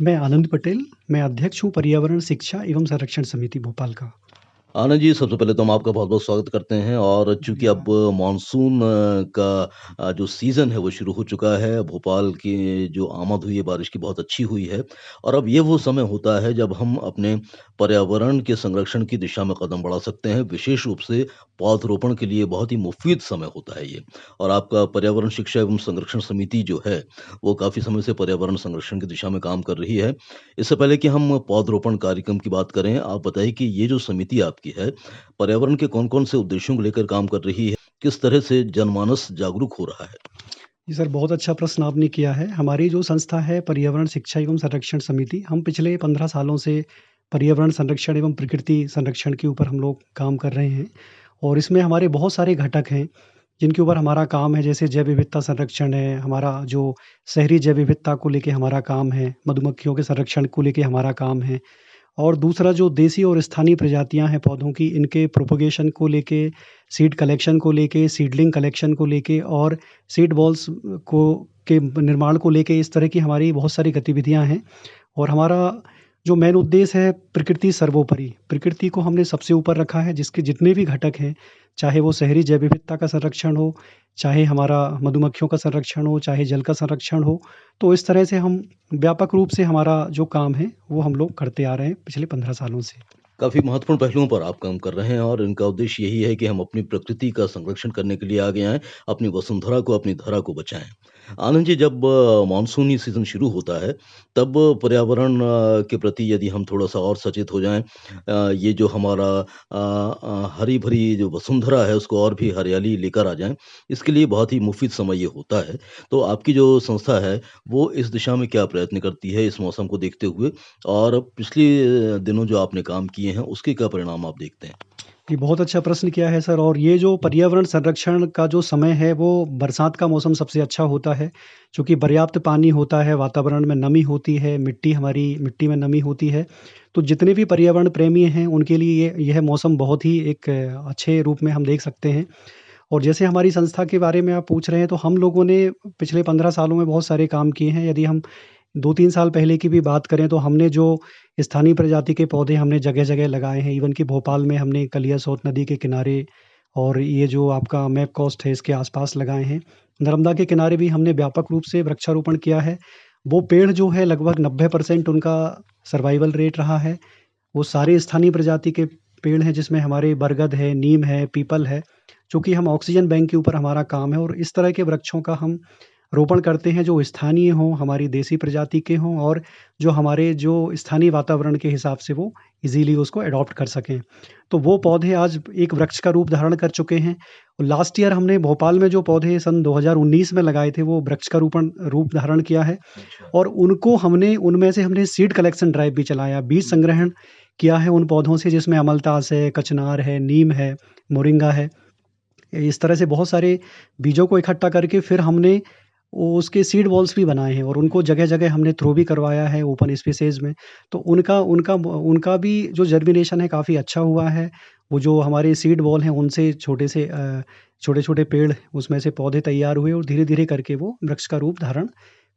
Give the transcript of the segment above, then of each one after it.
मैं आनंद पटेल, मैं अध्यक्ष हूँ पर्यावरण शिक्षा एवं संरक्षण समिति भोपाल का। आनंद जी, सबसे पहले तो हम आपका बहुत-बहुत स्वागत करते हैं और चूँकि अब धन्यवाद। मानसून का जो सीज़न है वो शुरू हो चुका है। भोपाल की जो आमद हुई है बारिश की बहुत अच्छी हुई है और अब ये वो समय होता है जब हम अपने पर्यावरण के संरक्षण की दिशा में कदम बढ़ा सकते हैं। विशेष रूप से पौधरोपण के लिए बहुत ही मुफ़ीद समय होता है ये। और आपका पर्यावरण शिक्षा एवं संरक्षण समिति जो है, वो काफ़ी समय से पर्यावरण संरक्षण की दिशा में काम कर रही है। इससे पहले कि हम पौधरोपण कार्यक्रम की बात करें, आप बताइए कि ये जो समिति आपकी है, पर्यावरण के कौन-कौन से उद्देश्यों को लेकर काम कर रही है? किस तरह से जनमानस जागरूक हो रहा है? जी सर, बहुत अच्छा प्रश्न आपने किया है। हमारी जो संस्था है पर्यावरण शिक्षा एवं संरक्षण समिति, हम पिछले 15 सालों से पर्यावरण संरक्षण एवं प्रकृति संरक्षण के ऊपर हम लोग काम कर रहे हैं और इसमें हमारे बहुत सारे घटक हैं, जिनके ऊपर हमारा काम है। जैसे जैव विविधता संरक्षण है, हमारा जो शहरी जैव विविधता को लेके हमारा काम है, मधुमक्खियों के संरक्षण को लेके हमारा काम है। और दूसरा जो देसी और स्थानीय प्रजातियाँ हैं पौधों की, इनके प्रोपगेशन को लेके, सीड कलेक्शन को लेके, सीडलिंग कलेक्शन को लेके और सीड बॉल्स को के निर्माण को लेके इस तरह की हमारी बहुत सारी गतिविधियाँ हैं। और हमारा जो मेन उद्देश्य है प्रकृति सर्वोपरि, प्रकृति को हमने सबसे ऊपर रखा है जिसके जितने भी घटक हैं, चाहे वो शहरी जैव विविधता का संरक्षण हो, चाहे हमारा मधुमक्खियों का संरक्षण हो, चाहे जल का संरक्षण हो। तो इस तरह से हम व्यापक रूप से हमारा जो काम है, वो हम लोग करते आ रहे हैं पिछले 15 सालों से। काफ़ी महत्वपूर्ण पहलुओं पर आप काम कर रहे हैं और इनका उद्देश्य यही है कि हम अपनी प्रकृति का संरक्षण करने के लिए आगे आएँ, अपनी वसुंधरा को, अपनी धरा को बचाएँ। आनंद जी, जब मानसूनी सीज़न शुरू होता है, तब पर्यावरण के प्रति यदि हम थोड़ा-सा और सचेत हो जाएँ, ये जो हमारा हरी-भरी जो वसुंधरा है, उसको और भी हरियाली लेकर आ जाएँ, इसके लिए बहुत ही मुफ़ीद समय ये होता है। तो आपकी जो संस्था है, वो इस दिशा में क्या प्रयत्न करती है इस मौसम को देखते हुए? और पिछले दिनों जो आपने काम किए हैं, उसके क्या परिणाम आप देखते हैं? ये बहुत अच्छा प्रश्न किया है सर। और ये जो पर्यावरण संरक्षण का जो समय है वो बरसात का मौसम सबसे अच्छा होता है, क्योंकि पर्याप्त पानी होता है, वातावरण में नमी होती है, मिट्टी में नमी होती है। तो जितने भी पर्यावरण प्रेमी हैं उनके लिए ये यह मौसम बहुत ही एक अच्छे रूप में हम देख सकते हैं। और जैसे हमारी संस्था के बारे में आप पूछ रहे हैं, तो हम लोगों ने पिछले 15 सालों में बहुत सारे काम किए हैं। यदि हम 2-3 साल पहले की भी बात करें, तो हमने जो स्थानीय प्रजाति के पौधे हमने जगह-जगह लगाए हैं। इवन कि भोपाल में हमने कलियासोत नदी के किनारे और ये जो आपका मैप कोस्ट है, इसके आस-पास लगाए हैं। नर्मदा के किनारे भी हमने व्यापक रूप से वृक्षारोपण किया है। वो पेड़ जो है लगभग 90% उनका सर्वाइवल रेट रहा है। वो सारे स्थानीय प्रजाति के पेड़ हैं जिसमें हमारे बरगद है, नीम है, पीपल है। चूँकि हम ऑक्सीजन बैंक के ऊपर हमारा काम है और इस तरह के वृक्षों का हम रोपण करते हैं जो स्थानीय हों, हमारी देसी प्रजाति के हों और जो हमारे जो स्थानीय वातावरण के हिसाब से वो इज़िली उसको एडॉप्ट कर सकें। तो वो पौधे आज एक वृक्ष का रूप धारण कर चुके हैं। लास्ट ईयर हमने भोपाल में जो पौधे सन 2019 में लगाए थे, वो वृक्ष का रूप धारण किया है अच्छा। और उनको हमने उनमें से हमने सीड कलेक्शन ड्राइव भी चलाया, बीज संग्रहण किया है उन पौधों से जिसमें अमलतास है, कचनार है, नीम है, मोरिंगा है। इस तरह से बहुत सारे बीजों को इकट्ठा करके फिर हमने उसके सीड बॉल्स भी बनाए हैं और उनको जगह-जगह हमने थ्रो भी करवाया है ओपन स्पेसेज़ में। तो उनका भी जो जर्मिनेशन है काफ़ी अच्छा हुआ है। वो जो हमारे सीड बॉल हैं उनसे छोटे-छोटे पेड़ उसमें से पौधे तैयार हुए और धीरे-धीरे करके वो वृक्ष का रूप धारण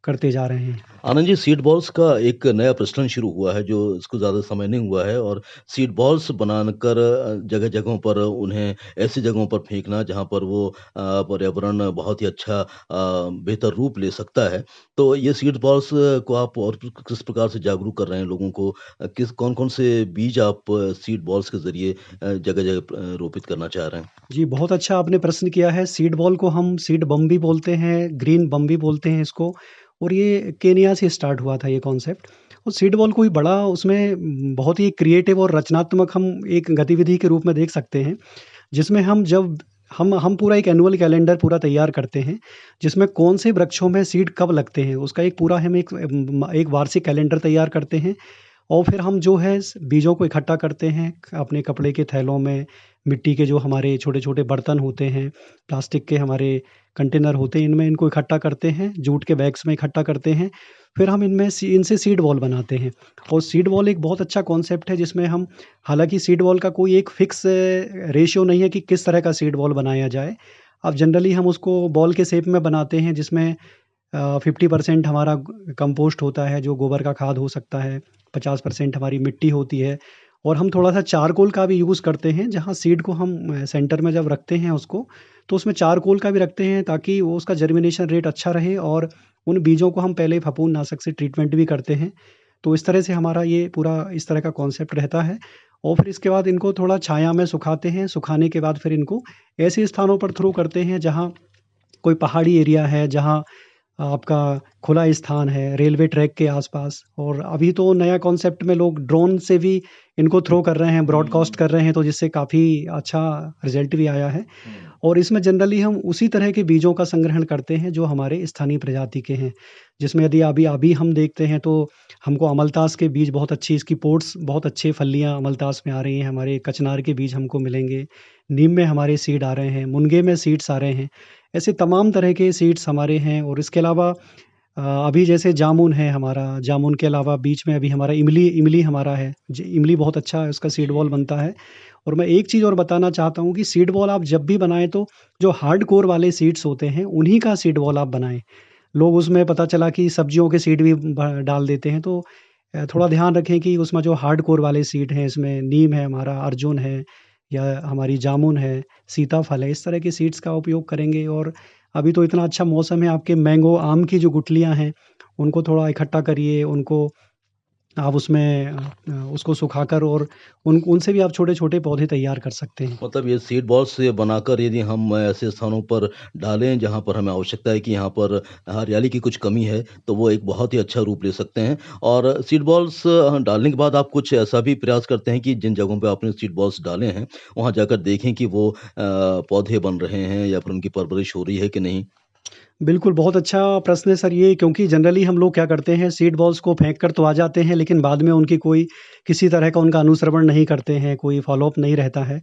करते जा रहे हैं। आनंद जी, सीड बॉल्स का एक नया प्रचलन शुरू हुआ है, जो इसको ज़्यादा समय नहीं हुआ है और सीड बॉल्स बनाकर जगह-जगहों पर उन्हें ऐसी जगहों पर फेंकना जहाँ पर वो पर्यावरण बहुत ही अच्छा बेहतर रूप ले सकता है। तो ये सीड बॉल्स को आप और किस प्रकार से जागरूक कर रहे हैं लोगों को? किस कौन-कौन से बीज आप सीड बॉल्स के ज़रिए जगह-जगह रोपित करना चाह रहे हैं? जी, बहुत अच्छा आपने प्रश्न किया है। सीड बॉल को हम सीड बम भी बोलते हैं, ग्रीन बम भी बोलते हैं इसको और ये केनिया से स्टार्ट हुआ था ये कॉन्सेप्ट। और सीड बॉल को ही बड़ा उसमें बहुत ही क्रिएटिव और रचनात्मक हम एक गतिविधि के रूप में देख सकते हैं, जिसमें हम जब हम पूरा एक एनुअल कैलेंडर पूरा तैयार करते हैं, जिसमें कौन से वृक्षों में सीड कब लगते हैं, उसका एक पूरा हम एक वार्षिक कैलेंडर तैयार करते हैं और फिर हम जो है बीजों को इकट्ठा करते हैं अपने कपड़े के थैलों में, मिट्टी के जो हमारे छोटे-छोटे बर्तन होते हैं, प्लास्टिक के हमारे कंटेनर होते हैं, इनमें इनको इकट्ठा करते हैं, जूट के बैग्स में इकट्ठा करते हैं। फिर हम इनसे सीड बॉल बनाते हैं और सीड बॉल एक बहुत अच्छा कॉन्सेप्ट है जिसमें हम हालाँकि सीड बॉल का कोई एक फ़िक्स रेशियो नहीं है कि किस तरह का सीड बॉल बनाया जाए। अब जनरली हम उसको बॉल के शेप में बनाते हैं जिसमें 50% हमारा कंपोस्ट होता है जो गोबर का खाद हो सकता है, 50% हमारी मिट्टी होती है और हम थोड़ा-सा चारकोल का भी यूज़ करते हैं जहाँ सीड को हम सेंटर में जब रखते हैं उसको, तो उसमें चारकोल का भी रखते हैं ताकि वो उसका जर्मिनेशन रेट अच्छा रहे और उन बीजों को हम पहले फफूंदनाशक से ट्रीटमेंट भी करते हैं। तो इस तरह से हमारा ये पूरा इस तरह का कॉन्सेप्ट रहता है और फिर इसके बाद इनको थोड़ा छाया में सुखाते हैं, सुखाने के बाद फिर इनको ऐसे स्थानों पर थ्रो करते हैं जहाँ कोई पहाड़ी एरिया है, जहाँ आपका खुला स्थान है, रेलवे ट्रैक के आस-पास और अभी तो नया कॉन्सेप्ट में लोग ड्रोन से भी इनको थ्रो कर रहे हैं, ब्रॉडकास्ट हुँ, कर रहे हैं, तो जिससे काफ़ी अच्छा रिज़ल्ट भी आया है। हुँ। और इसमें जनरली हम उसी तरह के बीजों का संग्रहण करते हैं जो हमारे स्थानीय प्रजाति के हैं। जिसमें यदि अभी अभी हम देखते हैं तो हमको अमलतास के बीज बहुत अच्छी इसकी पोड्स बहुत अच्छे फलियाँ अमलतास में आ रही हैं, हमारे कचनार के बीज हमको मिलेंगे, नीम में हमारे सीड आ रहे हैं, मुनगे में सीड्स आ रहे हैं। ऐसे तमाम तरह के सीड्स हमारे हैं और इसके अलावा अभी जैसे जामुन है हमारा, जामुन के अलावा बीच में अभी हमारा इमली इमली हमारा है। इमली बहुत अच्छा है, उसका सीड बॉल जी। बनता है। और मैं एक चीज़ और बताना चाहता हूँ कि सीड बॉल आप जब भी बनाएँ तो जो हार्ड कोर वाले सीड्स होते हैं, उन्हीं का सीड बॉल आप बनाएँ। लोग उसमें पता चला कि सब्जियों के सीड भी ब डाल देते हैं, तो थोड़ा ध्यान रखें कि उसमें जो हार्ड कोर वाले सीड हैं, इसमें नीम है हमारा, अर्जुन है या हमारी जामुन है, सीताफल है, इस तरह के सीड्स का उपयोग करेंगे और अभी तो इतना अच्छा मौसम है, आपके मैंगो, आम की जो गुठलियाँ हैं, उनको थोड़ा इकट्ठा करिए, उनको आप उसमें उसको सुखाकर और उन उनसे भी आप छोटे-छोटे पौधे तैयार कर सकते हैं। मतलब ये सीड बॉल्स से बनाकर यदि हम ऐसे स्थानों पर डालें जहाँ पर हमें आवश्यकता है कि यहाँ पर हरियाली की कुछ कमी है, तो वो एक बहुत ही अच्छा रूप ले सकते हैं। और सीड बॉल्स डालने के बाद आप कुछ ऐसा भी प्रयास करते हैं कि जिन जगहों पे आपने सीड बॉल्स डाले हैं, वहाँ जाकर देखें कि वो पौधे बन रहे हैं या फिर उनकी परवरिश हो रही है कि नहीं? बिल्कुल, बहुत अच्छा प्रश्न है सर ये क्योंकि जनरली हम लोग क्या करते हैं सीड बॉल्स को फेंक कर तो आ जाते हैं, लेकिन बाद में उनकी कोई किसी तरह का उनका अनुश्रवण नहीं करते हैं, कोई फ़ॉलो-अप नहीं रहता है।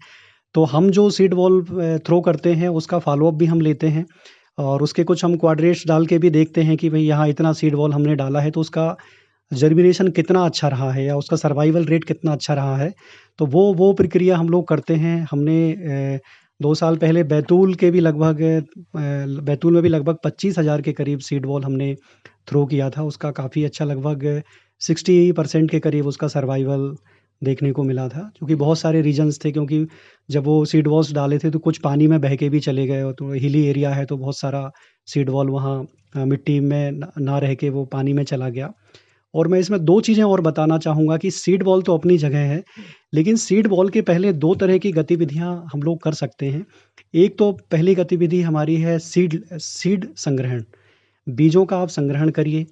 तो हम जो सीड बॉल थ्रो करते हैं उसका फ़ॉलो-अप भी हम लेते हैं और उसके कुछ हम क्वाड्रेट्स डाल के भी देखते हैं कि भई यहाँ इतना सीड बॉल हमने डाला है तो उसका जर्मिनेशन कितना अच्छा रहा है या उसका सर्वाइवल रेट कितना अच्छा रहा है। तो वो प्रक्रिया हम लोग करते हैं। हमने 2 साल पहले बैतूल में भी लगभग 25,000 के करीब सीड बॉल हमने थ्रो किया था। उसका काफ़ी अच्छा लगभग 60% के करीब उसका सर्वाइवल देखने को मिला था, क्योंकि बहुत सारे रीज़न्स थे क्योंकि जब वो सीड बॉल्स डाले थे तो कुछ पानी में बह के भी चले गए और तो हिली एरिया है तो बहुत सारा सीड बॉल वहाँ मिट्टी में ना रह के वो पानी में चला गया। और मैं इसमें 2 चीज़ें और बताना चाहूँगा कि सीड बॉल तो अपनी जगह है, लेकिन सीड बॉल के पहले 2 तरह की गतिविधियाँ हम लोग कर सकते हैं। एक तो पहली गतिविधि हमारी है सीड सीड संग्रहण। बीजों का आप संग्रहण करिए,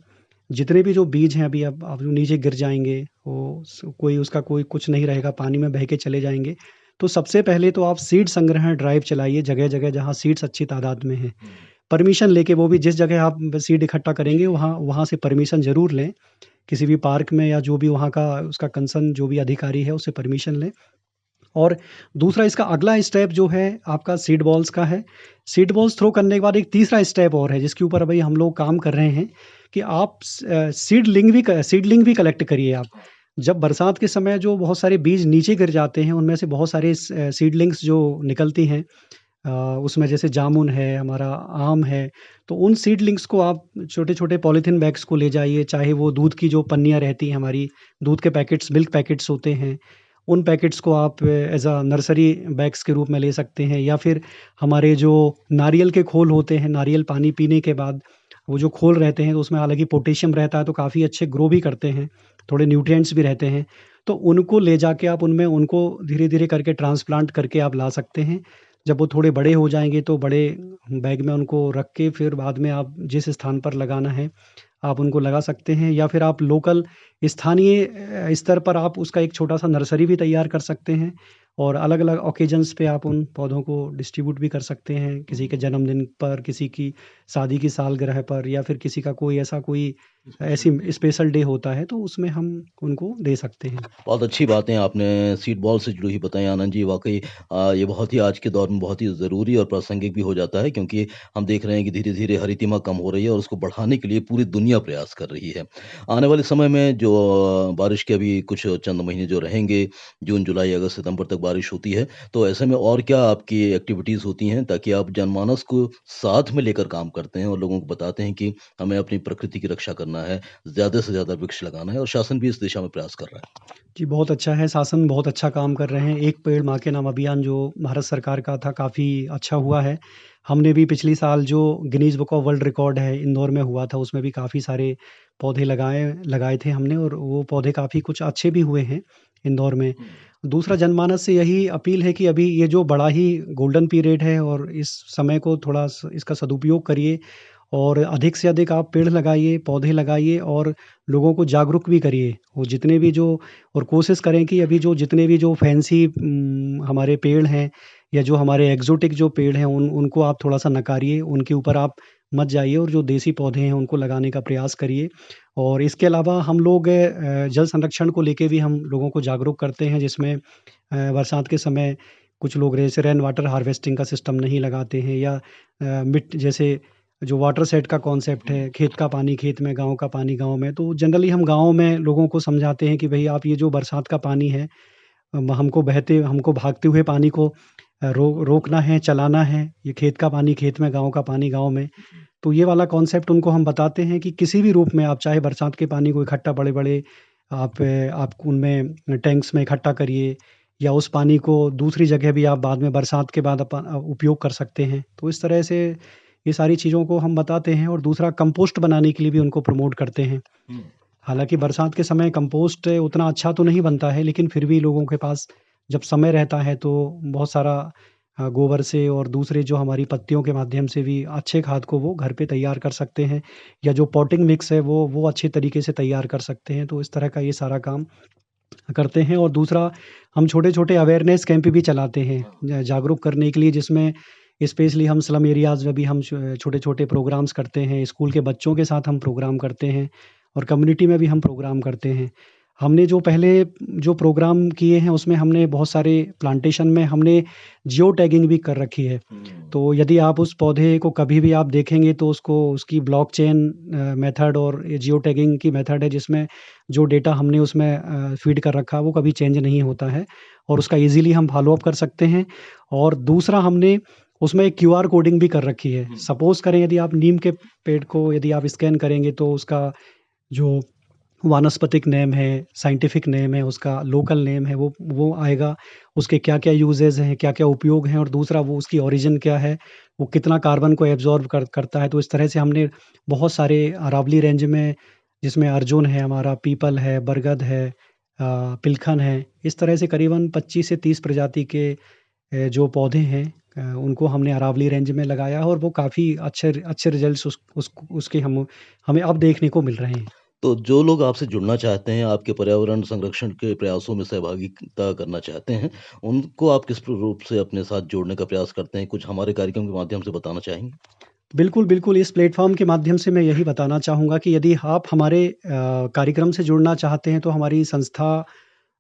जितने भी जो बीज हैं अभी अब जो नीचे गिर जाएँगे, वो स कोई उसका कोई कुछ नहीं रहेगा, पानी में बह के चले जाएँगे। तो सबसे पहले तो आप सीड संग्रहण ड्राइव चलाइए जगह-जगह जहाँ सीड्स अच्छी तादाद में हैं। हुँ। परमिशन लेके वो भी जिस जगह आप सीड इकट्ठा करेंगे वहाँ वहाँ से परमिशन ज़रूर लें। किसी भी पार्क में या जो भी वहाँ का उसका कंसर्न जो भी अधिकारी है उससे परमिशन लें। और दूसरा इसका अगला स्टेप जो है आपका सीड बॉल्स का है। सीड बॉल्स थ्रो करने के बाद एक तीसरा स्टेप और है जिसके ऊपर अभी हम लोग काम कर रहे हैं कि आप सीडलिंग भी कलेक्ट करिए आप। जब बरसात के समय जो बहुत सारे बीज नीचे गिर जाते हैं उनमें से बहुत सारे सीडलिंग्स जो निकलती हैं अ, उसमें जैसे जामुन है, हमारा आम है, तो उन सीडलिंग्स को आप छोटे-छोटे पॉलीथीन बैग्स को ले जाइए, चाहे वो दूध की जो पन्नियाँ रहती हैं हमारी, दूध के पैकेट्स, मिल्क पैकेट्स होते हैं, उन पैकेट्स को आप एज़ अ नर्सरी बैग्स के रूप में ले सकते हैं या फिर हमारे जो नारियल के खोल होते हैं, नारियल पानी पीने के बाद वो जो खोल रहते हैं, तो उसमें हालाँकि पोटेशियम रहता है, तो काफ़ी अच्छे ग्रो भी करते हैं, थोड़े न्यूट्रिएंट्स भी रहते हैं। तो उनको ले जाके आप उनमें उनको धीरे-धीरे करके ट्रांसप्लांट करके आप ला सकते हैं। जब वो थोड़े बड़े हो जाएँगे तो बड़े बैग में उनको रख के फिर बाद में आप जिस स्थान पर लगाना है, आप उनको लगा सकते हैं या फिर आप लोकल स्थानीय स्तर पर आप उसका एक छोटा-सा नर्सरी भी तैयार कर सकते हैं और अलग-अलग ऑकेजन्स पे आप उन पौधों को डिस्ट्रीब्यूट भी कर सकते हैं। किसी के जन्मदिन पर, किसी की शादी की सालगिरह पर या फिर किसी का कोई ऐसा कोई ऐसी स्पेशल डे होता है तो उसमें हम उनको दे सकते हैं। बहुत अच्छी बातें आपने सीड बॉल से जुड़ी हुई बताई आनंद जी। वाक़ई ये बहुत ही आज के दौर में बहुत ही ज़रूरी और प्रासंगिक भी हो जाता है, क्योंकि हम देख रहे हैं कि धीरे-धीरे हरितिमा कम हो रही है और उसको बढ़ाने के लिए पूरी दुनिया प्रयास कर रही है। आने वाले समय में जो बारिश के अभी कुछ चंद महीने जो रहेंगे, जून, जुलाई, अगस्त, सितंबर तक बारिश होती है, तो ऐसे में और क्या आपकी एक्टिविटीज़ होती हैं ताकि आप जनमानस को साथ में लेकर काम करते हैं और लोगों को बताते हैं कि हमें अपनी प्रकृति की रक्षा करना है, ज़्यादा से ज़्यादा वृक्ष लगाना है और शासन भी इस दिशा में प्रयास कर रहा है? जी, बहुत अच्छा है, शासन बहुत अच्छा काम कर रहे हैं। एक पेड़ माँ के नाम अभियान जो भारत सरकार का था, काफ़ी अच्छा हुआ है। हमने भी पिछली साल जो Guinness book of world record है, इंदौर में हुआ था, उसमें भी काफ़ी सारे पौधे लगाए लगाए थे हमने और वो पौधे काफ़ी कुछ अच्छे भी हुए हैं इंदौर में। हुँ। दूसरा जनमानस से यही अपील है कि अभी ये जो बड़ा ही गोल्डन पीरियड है और इस समय को थोड़ा स इसका सदुपयोग करिए और अधिक से अधिक आप पेड़ लगाइए, पौधे लगाइए और लोगों को जागरूक भी करिए। वो जितने भी जो और कोशिश करें कि अभी जो जितने भी जो फैंसी हमारे पेड़ हैं या जो हमारे एक्ज़ोटिक जो पेड़ हैं उनको आप थोड़ा-सा नकारिए, उनके ऊपर आप मत जाइए और जो देसी पौधे हैं उनको लगाने का प्रयास करिए। और इसके अलावा हम लोग जल संरक्षण को लेके भी हम लोगों को जागरूक करते हैं जिसमें बरसात के समय कुछ लोग जैसे रेन वाटर हार्वेस्टिंग का सिस्टम नहीं लगाते हैं या मिट जैसे जो वाटर सेट का कॉन्सेप्ट है, खेत का पानी खेत में, गाँव का पानी गाँव में, तो जनरली हम गाँव में लोगों को समझाते हैं कि भई आप ये जो बरसात का पानी है हमको भागते हुए पानी को रोकना है, चलाना है, ये खेत का पानी खेत में, गाँव का पानी गाँव में। तो ये वाला कॉन्सेप्ट उनको हम बताते हैं कि किसी भी रूप में आप चाहे बरसात के पानी को इकट्ठा बड़े-बड़े आप उनमें टैंक्स में इकट्ठा करिए या उस पानी को दूसरी जगह भी आप बाद में बरसात के बाद उपयोग कर सकते हैं। तो इस तरह से ये सारी चीज़ों को हम बताते हैं और दूसरा कंपोस्ट बनाने के लिए भी उनको प्रमोट करते हैं। हुँ। हालाँकि बरसात के समय कंपोस्ट उतना अच्छा तो नहीं बनता है, लेकिन फिर भी लोगों के पास जब समय रहता है तो बहुत सारा गोबर से और दूसरे जो हमारी पत्तियों के माध्यम से भी अच्छे खाद को वो घर पे तैयार कर सकते हैं या जो पॉटिंग मिक्स है वो अच्छे तरीके से तैयार कर सकते हैं। तो इस तरह का ये सारा काम करते हैं और दूसरा हम छोटे-छोटे अवेयरनेस कैंप भी चलाते हैं जागरूक करने के लिए जिसमें स्पेशली हम स्लम एरियाज़ में भी हम छोटे-छोटे प्रोग्राम्स करते हैं, स्कूल के बच्चों के साथ हम प्रोग्राम करते हैं और कम्युनिटी में भी हम प्रोग्राम करते हैं। हमने जो पहले जो प्रोग्राम किए हैं उसमें हमने बहुत सारे प्लांटेशन में हमने जियो टैगिंग भी कर रखी है। हुँ। तो यदि आप उस पौधे को कभी भी आप देखेंगे तो उसको उसकी ब्लॉकचेन मेथड और ये जियो टैगिंग की मेथड है जिसमें जो डेटा हमने उसमें फ़ीड कर रखा है वो कभी चेंज नहीं होता है और उसका ईज़िली हम फ़ॉलो अप कर सकते हैं। और दूसरा हमने उसमें एक क्यूआर कोडिंग भी कर रखी है। हुँ। सपोज़ करें यदि आप नीम के पेड़ को यदि आप स्कैन करेंगे तो उसका जो वानस्पतिक नेम है, साइंटिफिक नेम है, उसका लोकल नेम है, वो आएगा। उसके क्या-क्या यूज़ेज़ हैं, क्या-क्या उपयोग हैं और दूसरा वो उसकी ओरिजिन क्या है, वो कितना कार्बन को एब्ज़ॉर्ब करता है। तो इस तरह से हमने बहुत सारे अरावली रेंज में जिसमें अर्जुन है हमारा, पीपल है, बरगद है पिलखन है। इस तरह से करीबन 25 से 30 प्रजाति के जो पौधे हैं उनको हमने अरावली रेंज में लगाया है और वो काफ़ी अच्छे अच्छे रिज़ल्ट्स उसके हमें अब देखने को मिल रहे हैं। तो जो लोग आपसे जुड़ना चाहते हैं, आपके पर्यावरण संरक्षण के प्रयासों में सहभागिता करना चाहते हैं, उनको आप किस रूप से अपने साथ जोड़ने का प्रयास करते हैं? कुछ हमारे कार्यक्रम के माध्यम से बताना चाहेंगे? बिल्कुल, बिल्कुल, इस प्लेटफ़ॉर्म के माध्यम से मैं यही बताना चाहूँगा कि यदि आप हमारे कार्यक्रम से जुड़ना चाहते हैं, तो हमारी संस्था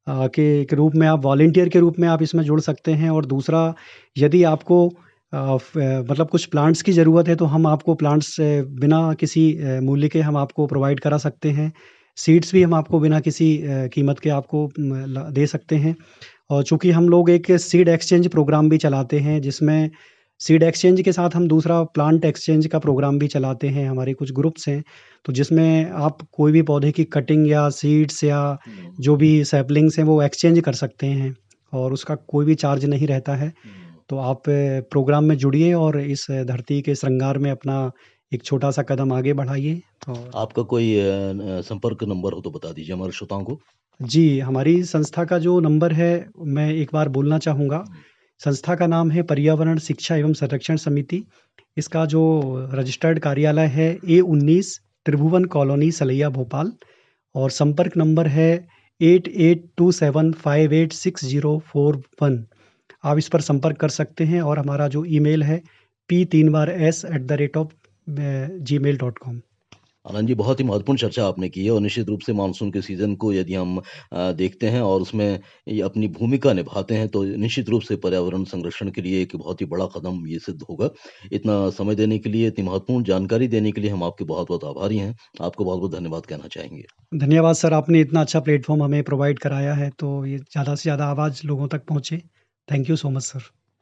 के रूप में आप वॉलंटियर के रूप में आप इसमें जुड़ सकते हैं और दूसरा यदि आपको मतलब कुछ प्लांट्स की ज़रूरत है, तो हम आपको प्लांट्स बिना किसी मूल्य के हम आपको प्रोवाइड करा सकते हैं। सीड्स भी हम आपको बिना किसी कीमत के आपको दे सकते हैं और चूँकि हम लोग एक सीड एक्सचेंज प्रोग्राम भी चलाते हैं, जिसमें सीड एक्सचेंज के साथ हम दूसरा प्लांट एक्सचेंज का प्रोग्राम भी चलाते हैं, हमारे कुछ ग्रुप्स हैं। तो जिसमें आप कोई भी पौधे की कटिंग या सीड्स या हुँ। जो भी सैपलिंग्स हैं, वो एक्सचेंज कर सकते हैं और उसका कोई भी चार्ज नहीं रहता है। हुँ। तो आप प्रोग्राम में जुड़िए और इस धरती के श्रृंगार में अपना एक छोटा-सा कदम आगे बढ़ाइए और आपका कोई संपर्क नंबर हो तो बता दीजिए हमारे श्रोताओं को। जी, हमारी संस्था का जो नंबर है, मैं एक बार बोलना चाहूँगा। हुँ। संस्था का नाम है पर्यावरण शिक्षा एवं संरक्षण समिति। इसका जो रजिस्टर्ड कार्यालय है A19 त्रिभुवन कॉलोनी सलैया भोपाल और संपर्क नंबर है 8827586041। आप इस पर संपर्क कर सकते हैं और हमारा जो ईमेल है p3 बार s@gmail.com। आनंद जी, बहुत ही महत्वपूर्ण चर्चा आपने की है और निश्चित रूप से मानसून के सीज़न को यदि हम देखते हैं और उसमें ये अपनी भूमिका निभाते हैं, तो निश्चित रूप से पर्यावरण संरक्षण के लिए एक बहुत ही बड़ा कदम ये सिद्ध होगा। इतना समय देने के लिए, इतनी महत्वपूर्ण जानकारी देने के लिए हम आपके बहुत-बहुत आभारी हैं। आपको बहुत-बहुत धन्यवाद कहना चाहेंगे। धन्यवाद सर, आपने इतना अच्छा प्लेटफ़ॉर्म हमें प्रोवाइड कराया है, तो ये ज़्यादा से ज़्यादा आवाज़ लोगों तक पहुँचे। Thank you so much sir.